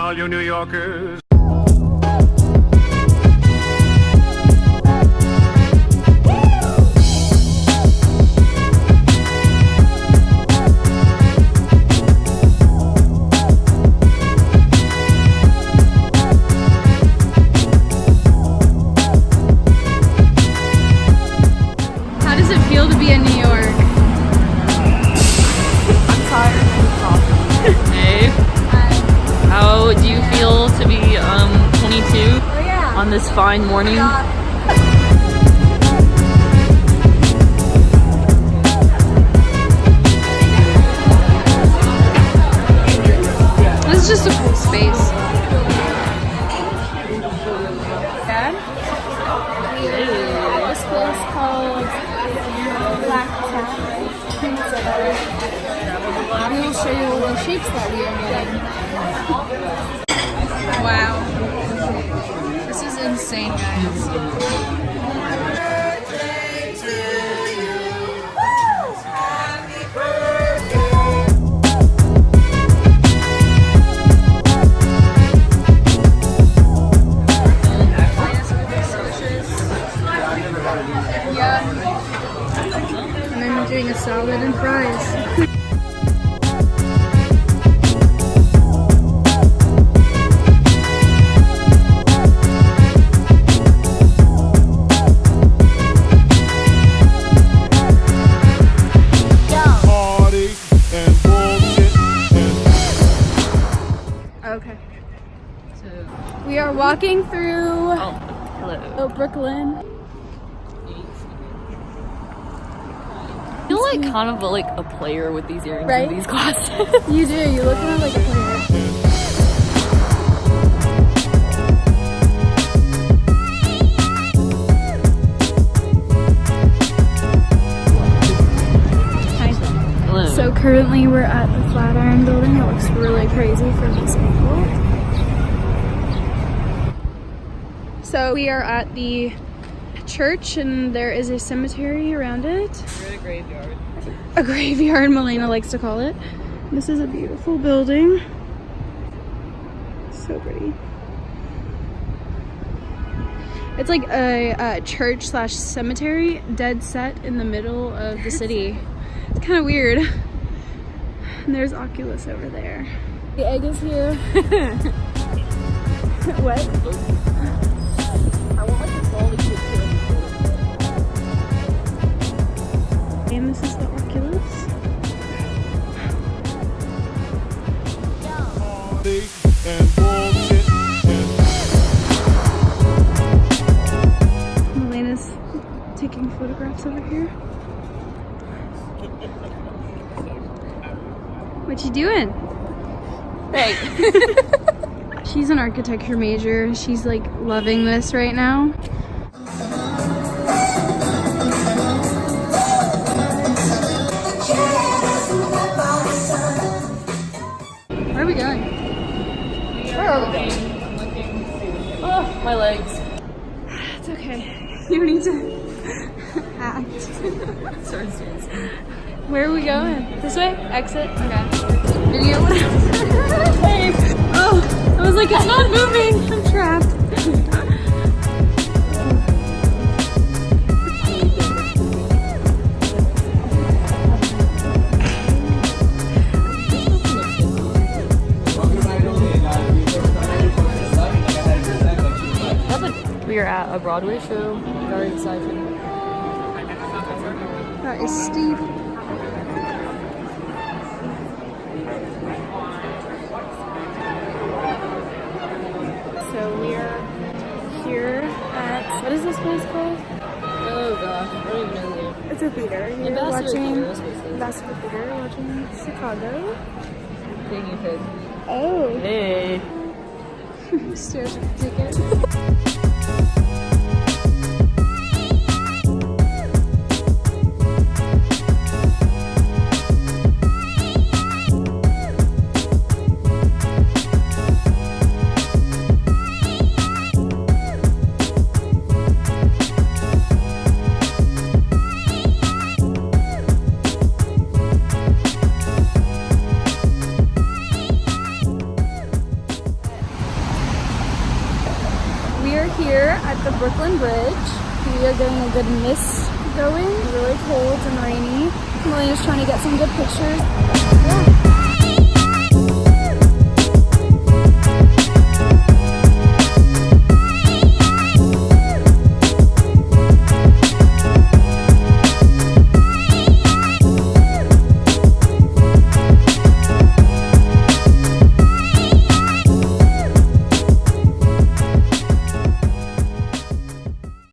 all you New Yorkers. How does it feel to be in New York? I'm tired of coffee. Hey, Hi. how do you feel to be 22 Oh yeah. on this fine morning? This is just a cool space. Dad? This place called Black Cat. We will show you all the shapes that we are getting. Wow. This is insane, guys. Yeah. And I'm doing a salad and fries. Okay. So, We are walking through hello. Brooklyn. I feel like kind of like a player with these earrings Right? and these glasses. You do. You look kind of like a player. Hi. Hello. So currently we're at the Flatiron Building. It looks really crazy from this angle. So we are at the church and there is a cemetery around it. We're at a graveyard. A graveyard, Milena likes to call it. This is a beautiful building. So pretty. It's like a church slash cemetery dead set in the middle of the city. It's kind of weird. And there's Oculus over there. The egg is here. What? I want like a all the kids And this is the Oculus. Milena's taking photographs over here. What you doing? Hey. She's an architecture major. She's like loving this right now. Where are we going? Where are we going? Oh, my legs. It's okay. You need to act. Sorry, serious. Where are we going? This way? Exit? Okay. Video, whatever. Hey. Oh, I was like, it's not moving. I'm trapped. We are at a Broadway show. Very excited. That is steep. So we are here at, what is this place called? Oh gosh, I don't even know there. It's a theater. You're Ambassador watching Theater, that's what it says. Ambassador Theater. You're watching Chicago. Guinea pig. Oh. Hey. Stares at the ticket. are here at the Brooklyn Bridge. We are getting a good mist going. Really cold and rainy. Milena's trying to get some good pictures.